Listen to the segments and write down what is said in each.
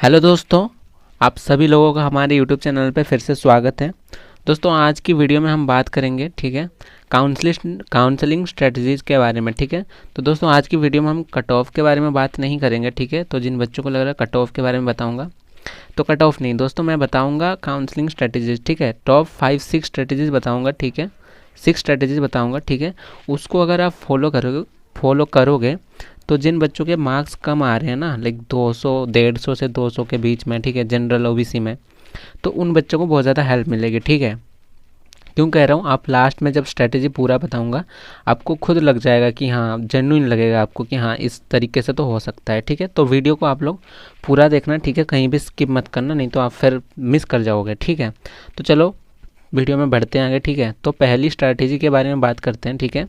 Hello दोस्तों, आप सभी लोगों का हमारे यूट्यूब चैनल पे फिर से स्वागत है। दोस्तों आज की वीडियो में हम बात करेंगे, ठीक है, काउंसलिंग स्ट्रेटजीज़ के बारे में। ठीक है, तो दोस्तों आज की वीडियो में हम कट ऑफ के बारे में बात नहीं करेंगे। ठीक है, तो जिन बच्चों को लग रहा है कट ऑफ के बारे में बताऊंगा, तो कट ऑफ नहीं दोस्तों, मैं बताऊंगा काउंसलिंग स्ट्रेटजीज़। ठीक है, टॉप 5-6 स्ट्रेटजीज़ बताऊँगा। ठीक है, 6 स्ट्रेटजीज़ बताऊँगा। ठीक है, उसको अगर आप फॉलो करोगे तो जिन बच्चों के मार्क्स कम आ रहे हैं ना, लाइक 200 150 से 200 के बीच में, ठीक है, जनरल ओबीसी में, तो उन बच्चों को बहुत ज़्यादा हेल्प मिलेगी। ठीक है, क्यों कह रहा हूँ, आप लास्ट में जब स्ट्रेटेजी पूरा बताऊंगा आपको खुद लग जाएगा कि हाँ, जेन्युइन लगेगा आपको कि हाँ इस तरीके से तो हो सकता है। ठीक है, तो वीडियो को आप लोग पूरा देखना। ठीक है, कहीं भी स्किप मत करना, नहीं तो आप फिर मिस कर जाओगे। ठीक है, तो चलो वीडियो में बढ़ते हैं आगे। ठीक है, तो पहली स्ट्रैटेजी के बारे में बात करते हैं। ठीक है,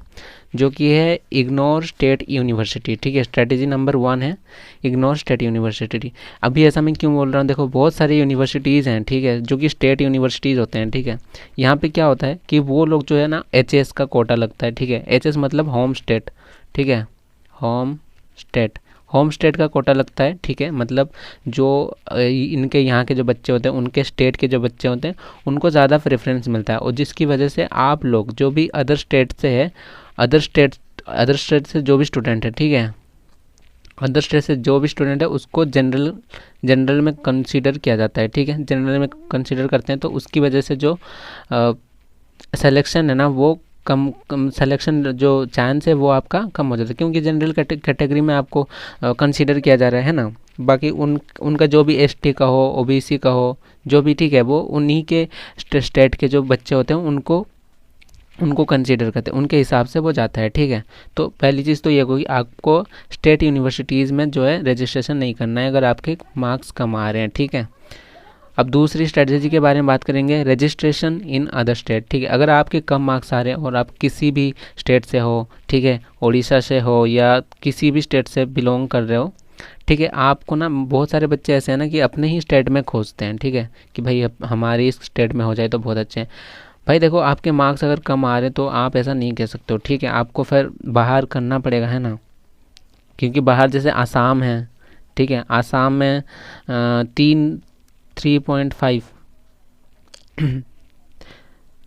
जो कि है इग्नोर स्टेट यूनिवर्सिटी। ठीक है, स्ट्रैटेजी नंबर 1 है इग्नोर स्टेट यूनिवर्सिटी। अभी ऐसा मैं क्यों बोल रहा हूँ, देखो बहुत सारी यूनिवर्सिटीज़ हैं, ठीक है, जो कि स्टेट यूनिवर्सिटीज़ होते हैं। ठीक है, यहाँ पे क्या होता है कि वो लोग जो है ना, एचएस का कोटा लगता है। ठीक है, एचएस मतलब होम स्टेट। ठीक है, होम स्टेट होम स्टेट का कोटा लगता है। ठीक है, मतलब जो इनके यहाँ के जो बच्चे होते हैं, उनके स्टेट के जो बच्चे होते हैं, उनको ज़्यादा प्रेफरेंस मिलता है, और जिसकी वजह से आप लोग जो भी अदर स्टेट से है, अदर स्टेट से जो भी स्टूडेंट है, ठीक है, अदर स्टेट से जो भी स्टूडेंट है उसको जनरल में कंसीडर किया जाता है। ठीक है, जनरल में कंसीडर करते हैं, तो उसकी वजह से जो सिलेक्शन है ना, वो कम सिलेक्शन जो चांस है वो आपका कम हो जाता है, क्योंकि जनरल कैटेगरी में आपको कंसीडर किया जा रहा है ना। बाकी उनका जो भी एसटी का हो, ओबीसी का हो, जो भी, ठीक है, वो उन्हीं के स्टेट के जो बच्चे होते हैं उनको कंसीडर करते हैं, उनके हिसाब से वो जाता है। ठीक है, तो पहली चीज़ तो ये होगी, आपको स्टेट यूनिवर्सिटीज़ में जो है रजिस्ट्रेशन नहीं करना है अगर आपके मार्क्स कम आ रहे हैं। ठीक है, अब दूसरी स्ट्रेटजी के बारे में बात करेंगे, रजिस्ट्रेशन इन अदर स्टेट। ठीक है, अगर आपके कम मार्क्स आ रहे हैं और आप किसी भी स्टेट से हो, ठीक है, उड़ीसा से हो या किसी भी स्टेट से बिलोंग कर रहे हो, ठीक है, आपको ना बहुत सारे बच्चे ऐसे हैं ना कि अपने ही स्टेट में खोजते हैं। ठीक है, कि भाई हमारे इस स्टेट में हो जाए तो बहुत अच्छे हैं। भाई देखो, आपके मार्क्स अगर कम आ रहे हैं तो आप ऐसा नहीं कह सकते हो। ठीक है, आपको फिर बाहर करना पड़ेगा, है ना, क्योंकि बाहर जैसे आसाम है, ठीक है, आसाम में 3.5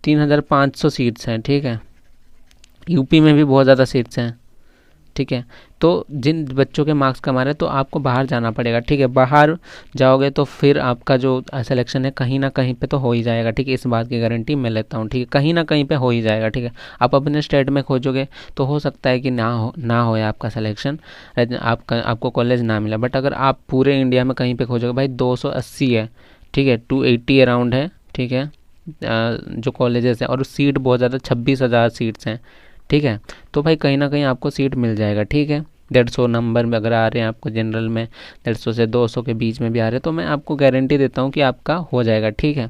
3,500 सीट्स हैं। ठीक है, यूपी में भी बहुत ज़्यादा सीट्स हैं। ठीक है, तो जिन बच्चों के मार्क्स कम आ रहे हैं तो आपको बाहर जाना पड़ेगा। ठीक है, बाहर जाओगे तो फिर आपका जो सिलेक्शन है कहीं ना कहीं पे तो हो ही जाएगा। ठीक है, इस बात की गारंटी मैं लेता हूँ। ठीक है, कहीं ना कहीं पे हो ही जाएगा। ठीक है, आप अपने स्टेट में खोजोगे तो हो सकता है कि ना हो आपका सिलेक्शन, आपको कॉलेज ना मिला। बट अगर आप पूरे इंडिया में कहीं पे खोजोगे, भाई 280 है, ठीक है, 280 अराउंड है। ठीक है, जो कॉलेजेस हैं, और सीट बहुत ज़्यादा, 26,000 सीट्स हैं। ठीक है, तो भाई कहीं ना कहीं आपको सीट मिल जाएगा। ठीक है, 150 नंबर में अगर आ रहे हैं आपको जनरल में, 150 से 200 के बीच में भी आ रहे हैं, तो मैं आपको गारंटी देता हूँ कि आपका हो जाएगा। ठीक है,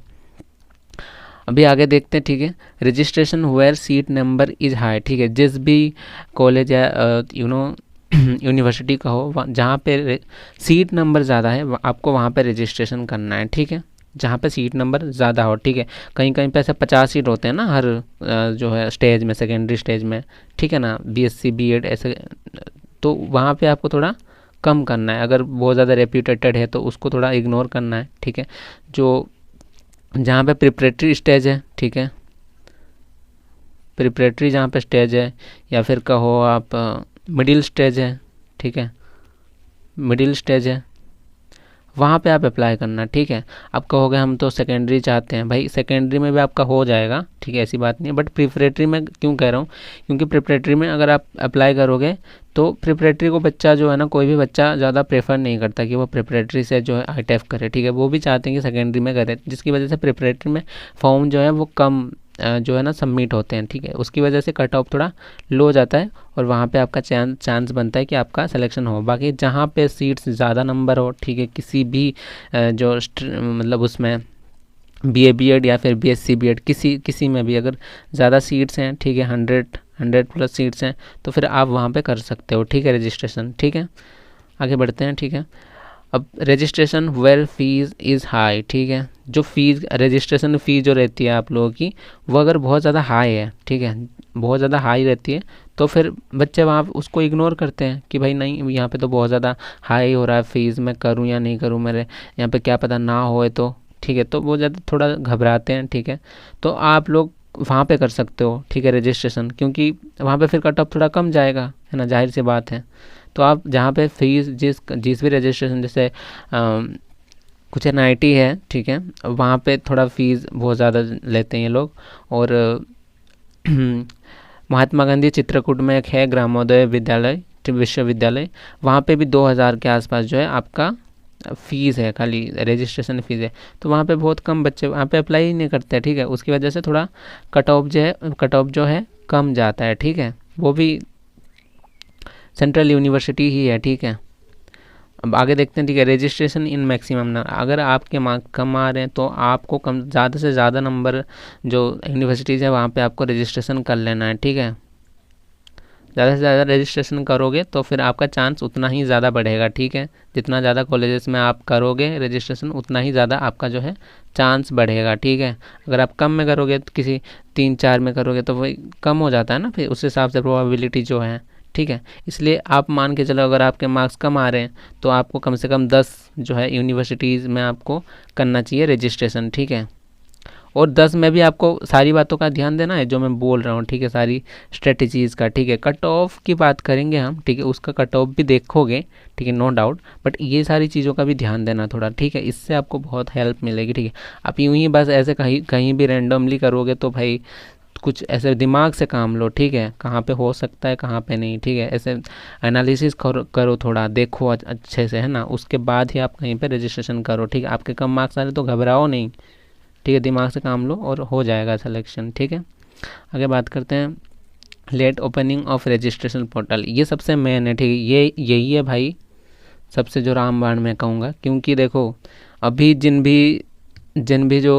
अभी आगे देखते हैं। ठीक है, registration where seat number is high. ठीक है, जिस भी कॉलेज या यूनिवर्सिटी का हो, जहाँ पे सीट नंबर ज़्यादा है आपको वहाँ पे रजिस्ट्रेशन करना है। ठीक है, जहाँ पे सीट नंबर ज़्यादा हो। ठीक है, कहीं कहीं पे ऐसे 50 सीट होते हैं ना हर जो है स्टेज में, सेकेंडरी स्टेज में, ठीक है ना, बीएससी बीएड ऐसे, तो वहाँ पे आपको थोड़ा कम करना है। अगर बहुत ज़्यादा रेप्यूटेटेड है तो उसको थोड़ा इग्नोर करना है। ठीक है, जो जहाँ पे प्रिपरेटरी स्टेज है, ठीक है, प्रिपरेटरी जहाँ पे स्टेज है, या फिर कहो आप मिडिल स्टेज है, ठीक है, मिडिल स्टेज है, वहाँ पे आप अप्लाई करना। ठीक है, आप कहोगे हम तो सेकेंडरी चाहते हैं, भाई सेकेंडरी में भी आपका हो जाएगा। ठीक है, ऐसी बात नहीं है, बट प्रिपरेटरी में क्यों कह रहा हूँ, क्योंकि प्रिपरेटरी में अगर आप अप्लाई करोगे तो प्रिपरेटरी को बच्चा जो है ना, कोई भी बच्चा ज़्यादा प्रेफर नहीं करता कि वो प्रिपरेटरी से जो है ITEF करे। ठीक है, वो भी चाहते हैं कि सेकेंडरी में करे, जिसकी वजह से प्रिपरेटरी में फॉर्म जो है वो कम जो है ना सबमिट होते हैं। ठीक है, उसकी वजह से कट ऑफ थोड़ा लो हो जाता है, और वहाँ पे आपका चांस बनता है कि आपका सिलेक्शन हो। बाकी जहाँ पे सीट्स ज़्यादा नंबर हो, ठीक है, किसी भी जो मतलब उसमें BA BEd या फिर BSc BEd किसी में भी अगर ज़्यादा सीट्स हैं, ठीक है, 100 प्लस सीट्स हैं, तो फिर आप वहाँ पे कर सकते हो। ठीक है, रजिस्ट्रेशन। ठीक है, आगे बढ़ते हैं। ठीक है, अब registration where fees is high. ठीक है, जो फ़ीस रजिस्ट्रेशन फ़ीस जो रहती है आप लोगों की, वो अगर बहुत ज़्यादा हाई है, ठीक है, बहुत ज़्यादा हाई रहती है, तो फिर बच्चे वहाँ उसको इग्नोर करते हैं कि भाई नहीं, यहाँ पे तो बहुत ज़्यादा हाई हो रहा है फ़ीस, मैं करूँ या नहीं करूँ, मेरे यहाँ पे क्या पता ना होए तो, ठीक है, तो वो ज़्यादा थोड़ा घबराते हैं, ठीक है। तो आप लोग वहाँ पे कर सकते हो, ठीक है, रजिस्ट्रेशन, क्योंकि वहाँ पे फिर कट ऑफ थोड़ा कम जाएगा, है ना, जाहिर सी बात है। तो आप जहाँ पे फीस जिस जिस भी रजिस्ट्रेशन, जैसे कुछ NIT है, ठीक है, वहाँ पे थोड़ा फ़ीस बहुत ज़्यादा लेते हैं ये लोग। और महात्मा गांधी चित्रकूट में एक है ग्रामोदय विद्यालय विश्वविद्यालय, वहाँ पे भी 2000 के आसपास जो है आपका फ़ीस है, खाली रजिस्ट्रेशन फ़ीस है। तो वहाँ पे बहुत कम बच्चे वहाँ पे अप्लाई ही नहीं करते, ठीक है, उसकी वजह से थोड़ा कट ऑफ जो है कम जाता है, ठीक है। वो भी सेंट्रल यूनिवर्सिटी ही है, ठीक है। अब आगे देखते हैं, ठीक है, रजिस्ट्रेशन इन मैक्सिमम ना, अगर आपके मार्क कम आ रहे हैं तो आपको कम ज़्यादा से ज़्यादा नंबर जो यूनिवर्सिटीज़ है वहाँ पे आपको रजिस्ट्रेशन कर लेना है, ठीक है। ज़्यादा से ज़्यादा रजिस्ट्रेशन करोगे तो फिर आपका चांस उतना ही ज़्यादा बढ़ेगा, ठीक है। जितना ज़्यादा कॉलेजेस में आप करोगे रजिस्ट्रेशन, उतना ही ज़्यादा आपका जो है चांस बढ़ेगा, ठीक है। अगर आप कम में करोगे तो किसी 3-4 में करोगे तो वही कम हो जाता है ना, फिर उस हिसाब से प्रोबेबिलिटी जो है, ठीक है। इसलिए आप मान के चलो, अगर आपके मार्क्स कम आ रहे हैं तो आपको कम से कम 10 जो है यूनिवर्सिटीज़ में आपको करना चाहिए रजिस्ट्रेशन, ठीक है। और 10 में भी आपको सारी बातों का ध्यान देना है जो मैं बोल रहा हूँ, ठीक है, सारी स्ट्रेटजीज़ का, ठीक है। कट ऑफ की बात करेंगे हम, ठीक है, उसका कट ऑफ भी देखोगे, ठीक है, नो डाउट, बट ये सारी चीज़ों का भी ध्यान देना थोड़ा, ठीक है, इससे आपको बहुत हेल्प मिलेगी, ठीक है। आप यूं ही बस ऐसे कहीं कहीं भी रैंडमली करोगे तो भाई कुछ ऐसे दिमाग से काम लो, ठीक है, कहाँ पे हो सकता है कहाँ पे नहीं, ठीक है, ऐसे एनालिसिस करो थोड़ा, देखो अच्छे से, है ना, उसके बाद ही आप कहीं पे रजिस्ट्रेशन करो, ठीक है। आपके कम मार्क्स आ रहे तो घबराओ नहीं, ठीक है, दिमाग से काम लो और हो जाएगा सिलेक्शन, ठीक है। आगे बात करते हैं, late opening of registration portal, ये सबसे मेन है, ठीक है, ये यही है भाई सबसे जो रामबाण मैं कहूँगा, क्योंकि देखो अभी जिन भी जो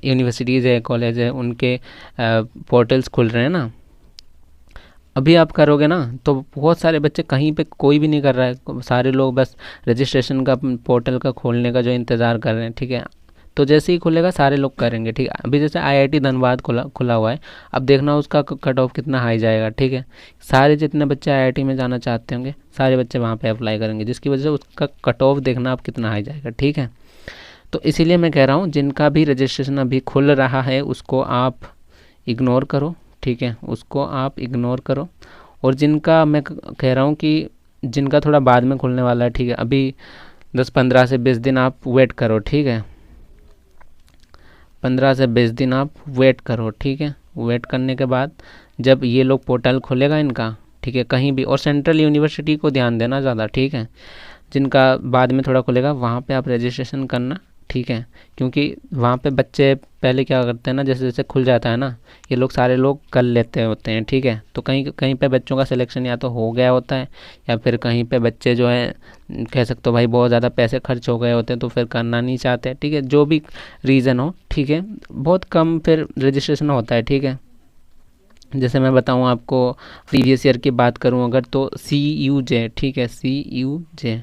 यूनिवर्सिटीज़ है, कॉलेज है, उनके पोर्टल्स खुल रहे हैं ना, अभी आप करोगे ना तो बहुत सारे बच्चे, कहीं पे कोई भी नहीं कर रहा है, सारे लोग बस रजिस्ट्रेशन का पोर्टल का खोलने का जो इंतज़ार कर रहे हैं, ठीक है। तो जैसे ही खुलेगा सारे लोग करेंगे, ठीक है। अभी जैसे IIT धनबाद खुला हुआ है, अब देखना उसका कट ऑफ कितना हाई जाएगा, ठीक है। सारे जितने बच्चे IIT में जाना चाहते होंगे सारे बच्चे वहाँ पे अप्लाई करेंगे, जिसकी वजह से उसका कट ऑफ देखना आप कितना हाई जाएगा, ठीक है। तो इसीलिए मैं कह रहा हूँ जिनका भी रजिस्ट्रेशन अभी खुल रहा है उसको आप इग्नोर करो, ठीक है, उसको आप इग्नोर करो। और जिनका मैं कह रहा हूँ कि जिनका थोड़ा बाद में खुलने वाला है, ठीक है, अभी 10-15 से 20 दिन आप वेट करो, ठीक है, 15 से 20 दिन आप वेट करो, ठीक है। वेट करने के बाद जब ये लोग पोर्टल खुलेगा इनका, ठीक है, कहीं भी, और सेंट्रल यूनिवर्सिटी को ध्यान देना ज़्यादा, ठीक है, जिनका बाद में थोड़ा खुलेगा वहाँ पे आप रजिस्ट्रेशन करना, ठीक है। क्योंकि वहाँ पे बच्चे पहले क्या करते हैं ना, जैसे जैसे खुल जाता है ना, ये लोग सारे लोग कर लेते होते हैं, ठीक है। तो कहीं कहीं पे बच्चों का सिलेक्शन या तो हो गया होता है, या फिर कहीं पे बच्चे जो है कह सकते हो भाई बहुत ज़्यादा पैसे खर्च हो गए होते हैं तो फिर करना नहीं चाहते, ठीक है, जो भी रीज़न हो, ठीक है, बहुत कम फिर रजिस्ट्रेशन होता है, ठीक है। जैसे मैं बताऊँ आपको, प्रीवियस ईयर की बात करूँ अगर, तो CUJ, ठीक है, CUJ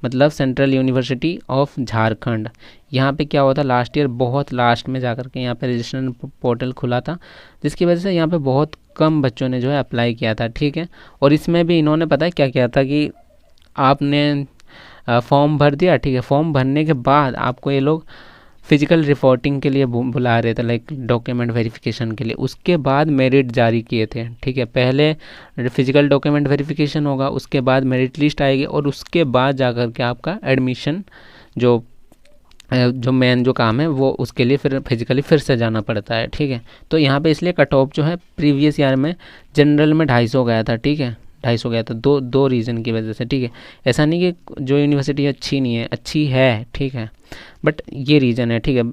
मतलब सेंट्रल यूनिवर्सिटी ऑफ झारखंड, यहाँ पे क्या हुआ था लास्ट ईयर, बहुत लास्ट में जाकर के यहाँ पे रजिस्ट्रेशन पोर्टल खुला था, जिसकी वजह से यहाँ पे बहुत कम बच्चों ने जो है अप्लाई किया था, ठीक है। और इसमें भी इन्होंने पता है क्या किया था कि आपने फॉर्म भर दिया, ठीक है, फॉर्म भरने के बाद आपको ये लोग फिजिकल रिपोर्टिंग के लिए बुला रहे थे, लाइक डॉक्यूमेंट वेरिफिकेशन के लिए, उसके बाद मेरिट जारी किए थे, ठीक है। पहले फिजिकल डॉक्यूमेंट वेरिफिकेशन होगा, उसके बाद मेरिट लिस्ट आएगी, और उसके बाद जाकर के आपका एडमिशन जो मेन जो काम है वो, उसके लिए फिर फिजिकली फिर से जाना पड़ता है, ठीक है। तो यहाँ पे इसलिए कट ऑफ जो है प्रीवियस ईयर में जनरल में 250 गया था, ठीक है, 250 गया था, दो रीज़न की वजह से, ठीक है। ऐसा नहीं कि जो यूनिवर्सिटी अच्छी नहीं है, अच्छी है, ठीक है, बट ये रीज़न है, ठीक है।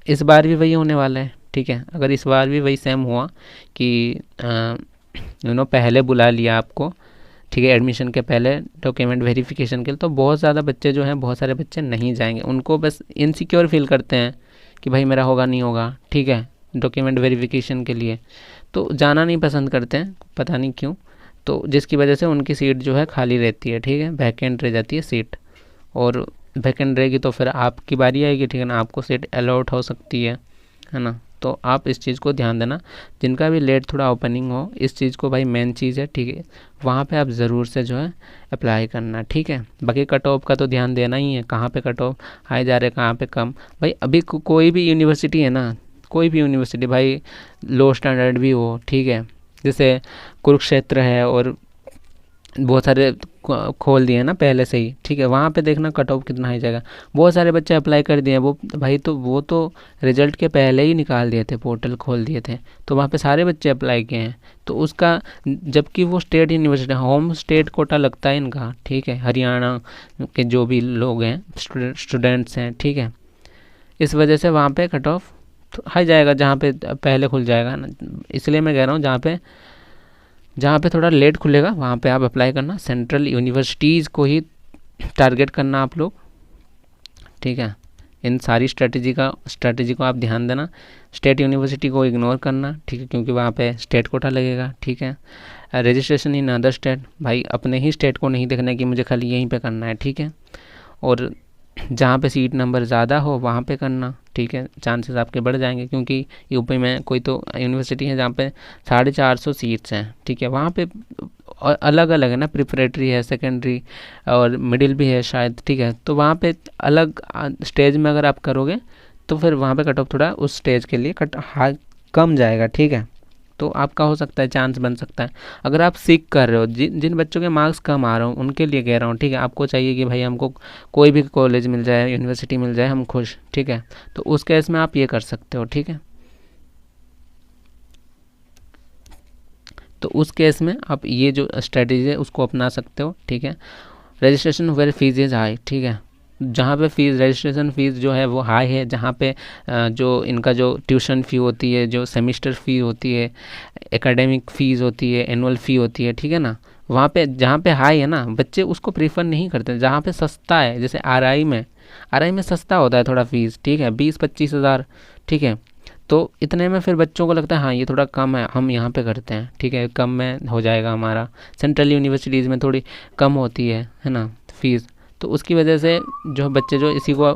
इस बार भी वही होने वाला है, ठीक है। अगर इस बार भी वही सेम हुआ कि पहले बुला लिया आपको, ठीक है, एडमिशन के पहले डॉक्यूमेंट वेरिफिकेशन के लिए, तो बहुत ज़्यादा बच्चे जो हैं, बहुत सारे बच्चे नहीं जाएंगे, उनको बस इनसिक्योर फील करते हैं कि भाई मेरा होगा नहीं होगा, ठीक है, डॉक्यूमेंट वेरिफिकेशन के लिए, तो जाना नहीं पसंद करते हैं, पता नहीं क्यों, तो जिसकी वजह से उनकी सीट जो है खाली रहती है, ठीक है, वैकेंट रह जाती है सीट। और वैकेंट रहेगी तो फिर आपकी बारी आएगी, ठीक है ना, आपको सीट अलॉट हो सकती है ना। तो आप इस चीज़ को ध्यान देना, जिनका भी लेट थोड़ा ओपनिंग हो, इस चीज़ को भाई मेन चीज़ है, ठीक है, वहाँ पे आप ज़रूर से जो है अप्लाई करना, ठीक है। बाकी कट ऑफ का तो ध्यान देना ही है, कहाँ पे कट ऑफ हाई जा रहे हैं, कहाँ पे कम। भाई अभी कोई भी यूनिवर्सिटी है ना, कोई भी यूनिवर्सिटी भाई लो स्टैंडर्ड भी हो, ठीक है, जैसे कुरुक्षेत्र है और बहुत सारे खोल दिए ना पहले से ही, ठीक है, वहाँ पे देखना कट ऑफ कितना हाई जाएगा। बहुत सारे बच्चे अप्लाई कर दिए वो भाई, तो वो तो रिजल्ट के पहले ही निकाल दिए थे, पोर्टल खोल दिए थे, तो वहाँ पे सारे बच्चे अप्लाई किए हैं। तो उसका, जबकि वो state university home state quota लगता है इनका, ठीक है, हरियाणा के जो भी लोग हैं स्टूडेंट्स हैं, ठीक है, इस वजह से वहाँ पे कट ऑफ हाई जाएगा जहाँ पे पहले खुल जाएगा ना। इसलिए मैं कह रहा हूँ जहाँ पे थोड़ा लेट खुलेगा वहाँ पे आप अप्लाई करना, सेंट्रल यूनिवर्सिटीज़ को ही टारगेट करना आप लोग, ठीक है। इन सारी स्ट्रेटजी को आप ध्यान देना, स्टेट यूनिवर्सिटी को इग्नोर करना, ठीक है, क्योंकि वहाँ पे स्टेट कोटा लगेगा, ठीक है। रजिस्ट्रेशन इन अदर स्टेट, भाई अपने ही स्टेट को नहीं देखना कि मुझे खाली यहीं पे करना है, ठीक है। और जहाँ पे सीट नंबर ज़्यादा हो वहाँ पे करना, ठीक है, चांसेस आपके बढ़ जाएंगे, क्योंकि यूपी में कोई तो यूनिवर्सिटी है जहाँ पे 450 सीट्स हैं, ठीक है, वहाँ पे अलग अलग है ना, प्रिपरेटरी है, सेकेंडरी और मिडिल भी है शायद, ठीक है, तो वहाँ पे अलग स्टेज में अगर आप करोगे तो फिर वहाँ पे कट ऑफ थोड़ा उस स्टेज के लिए कम जाएगा, ठीक है। तो आपका हो सकता है चांस बन सकता है। अगर आप सीख कर रहे हो, जिन बच्चों के मार्क्स कम आ रहे हो उनके लिए कह रहा हूँ, ठीक है, आपको चाहिए कि भाई हमको कोई भी कॉलेज मिल जाए, यूनिवर्सिटी मिल जाए, हम खुश, ठीक है, तो उस केस में आप ये कर सकते हो, ठीक है। तो उस केस में आप ये जो स्ट्रेटजी है उसको अपना सकते हो, ठीक है। Registration where fees is high, ठीक है, जहाँ पे फीस, रजिस्ट्रेशन फ़ीस जो है वो हाई है, जहाँ पे जो इनका जो ट्यूशन फ़ी होती है, जो सेमिस्टर फ़ी होती है, एकेडमिक फ़ीस होती है, एनुअल फ़ी होती है, ठीक है ना, वहाँ पे जहाँ पे हाई है ना, बच्चे उसको प्रीफर नहीं करते। जहाँ पे सस्ता है, जैसे आरआई में सस्ता होता है थोड़ा फ़ीस, ठीक है, 20-25 हज़ार, ठीक है, तो इतने में फिर बच्चों को लगता है हाँ ये थोड़ा कम है, हम यहाँ पे करते हैं, ठीक है, कम में हो जाएगा हमारा। सेंट्रल यूनिवर्सिटीज़ में थोड़ी कम होती है ना फ़ीस, तो उसकी वजह से जो बच्चे जो इसी को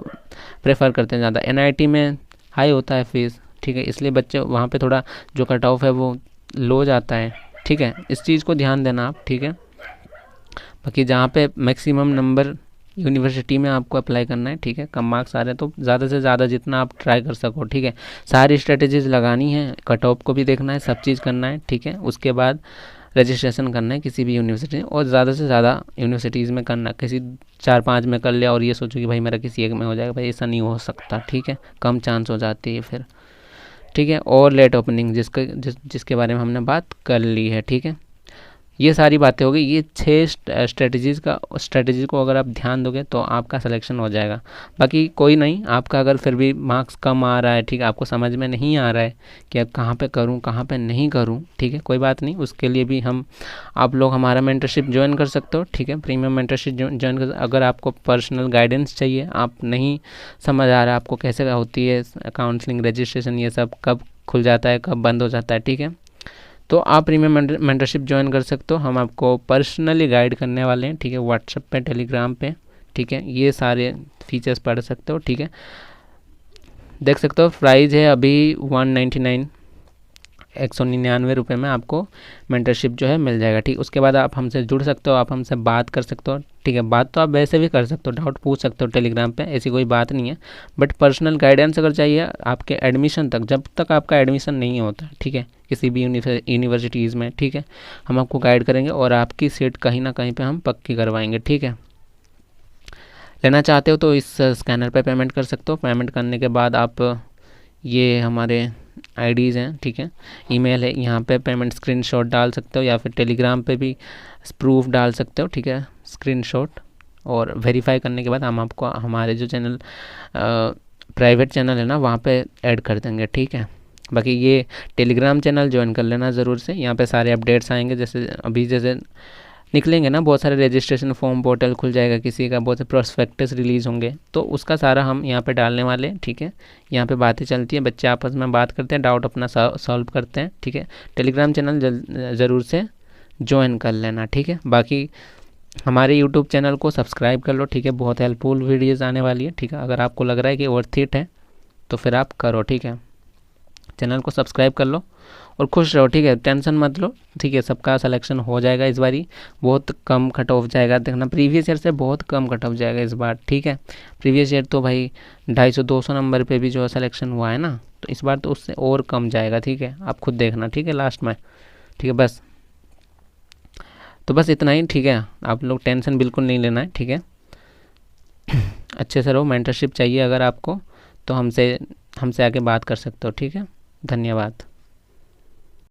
प्रेफर करते हैं ज़्यादा। एनआईटी में हाई होता है फ़ीस, ठीक है, इसलिए बच्चे वहाँ पे थोड़ा जो कट ऑफ है वो लो जाता है, ठीक है, इस चीज़ को ध्यान देना आप, ठीक है। बाकी जहाँ पे मैक्सिमम नंबर यूनिवर्सिटी में आपको अप्लाई करना है, ठीक है, कम मार्क्स आ रहे हैं तो ज़्यादा से ज़्यादा जितना आप ट्राई कर सको, ठीक है, सारी स्ट्रेटजीज़ लगानी है, कट ऑफ को भी देखना है, सब चीज़ करना है, ठीक है, उसके बाद रजिस्ट्रेशन करना है किसी भी यूनिवर्सिटी और ज़्यादा से ज़्यादा यूनिवर्सिटीज़ में करना। किसी 4-5 में कर लिया और ये सोचो कि भाई मेरा किसी एक में हो जाएगा, भाई ऐसा नहीं हो सकता, ठीक है, कम चांस हो जाती है फिर, ठीक है। और लेट ओपनिंग जिसके बारे में हमने बात कर ली है, ठीक है, ये सारी बातें हो गई। ये 6 स्ट्रेटजीज़ को अगर आप ध्यान दोगे तो आपका सिलेक्शन हो जाएगा। बाकी कोई नहीं, आपका अगर फिर भी मार्क्स कम आ रहा है, ठीक है, आपको समझ में नहीं आ रहा है कि अब कहाँ पे करूँ कहाँ पे नहीं करूँ, ठीक है, कोई बात नहीं, उसके लिए भी आप लोग हमारा मेंटरशिप ज्वाइन कर सकते हो, ठीक है, प्रीमियम मेंटरशिप ज्वाइन कर। अगर आपको पर्सनल गाइडेंस चाहिए, आप नहीं समझ आ रहा है आपको कैसे होती है काउंसलिंग, रजिस्ट्रेशन, ये सब कब खुल जाता है कब बंद हो जाता है, ठीक है, तो आप प्रीमियम मेंटरशिप ज्वाइन कर सकते हो। हम आपको पर्सनली गाइड करने वाले हैं, ठीक है, व्हाट्सएप पे, टेलीग्राम पे, ठीक है, ये सारे फीचर्स पढ़ सकते हो, ठीक है, देख सकते हो। प्राइस है अभी 199 रुपये में आपको मेंटरशिप जो है मिल जाएगा, ठीक। उसके बाद आप हमसे जुड़ सकते हो, आप हमसे बात कर सकते हो, ठीक है, बात तो आप वैसे भी कर सकते हो, डाउट पूछ सकते हो टेलीग्राम पे, ऐसी कोई बात नहीं है, बट पर्सनल गाइडेंस अगर चाहिए आपके एडमिशन तक, जब तक आपका एडमिशन नहीं होता, ठीक है, किसी भी यूनिवर्सिटीज़ में, ठीक है, हम आपको गाइड करेंगे और आपकी सीट कहीं ना कहीं पे हम पक्की करवाएंगे, ठीक है। लेना चाहते हो तो इस स्कैनर पे पेमेंट कर सकते हो। पेमेंट करने के बाद आप ये हमारे आईडीज़ हैं, ठीक है, ईमेल है, यहाँ पे पेमेंट स्क्रीनशॉट डाल सकते हो या फिर टेलीग्राम पे भी प्रूफ डाल सकते हो, ठीक है, स्क्रीनशॉट, और वेरीफाई करने के बाद हम आपको हमारे जो चैनल प्राइवेट चैनल है ना वहाँ पे ऐड कर देंगे, ठीक है। बाकी ये टेलीग्राम चैनल ज्वाइन कर लेना ज़रूर से, यहाँ पे सारे अपडेट्स आएंगे, जैसे निकलेंगे ना, बहुत सारे रजिस्ट्रेशन फॉर्म पोर्टल खुल जाएगा किसी का, बहुत से प्रोस्पेक्टस रिलीज़ होंगे, तो उसका सारा हम यहाँ पे डालने वाले हैं, ठीक है। यहाँ पे बातें चलती हैं, बच्चे आपस में बात करते हैं, डाउट अपना सॉल्व करते हैं, ठीक है। टेलीग्राम चैनल ज़रूर से ज्वाइन कर लेना, ठीक है। बाकी हमारे यूट्यूब चैनल को सब्सक्राइब कर लो, ठीक है। बहुत हेल्पफुल वीडियोज़ आने वाली है, ठीक है। अगर आपको लग रहा है कि वर्थ इट है तो फिर आप करो, ठीक है। चैनल को सब्सक्राइब कर लो और खुश रहो, ठीक है। टेंशन मत लो, ठीक है। सबका सिलेक्शन हो जाएगा इस बारी। बहुत कम कट ऑफ जाएगा, देखना प्रीवियस ईयर से बहुत कम कट ऑफ जाएगा इस बार, ठीक है। प्रीवियस ईयर तो भाई 250-200 नंबर पे भी जो सिलेक्शन हुआ है ना, तो इस बार तो उससे और कम जाएगा, ठीक है। आप खुद देखना, ठीक है, लास्ट में, ठीक है। बस तो बस इतना ही, ठीक है। आप लोग टेंशन बिल्कुल नहीं लेना है, ठीक है। अच्छे से रहो। मेंटरशिप चाहिए अगर आपको तो हमसे आके बात कर सकते हो, ठीक है। धन्यवाद।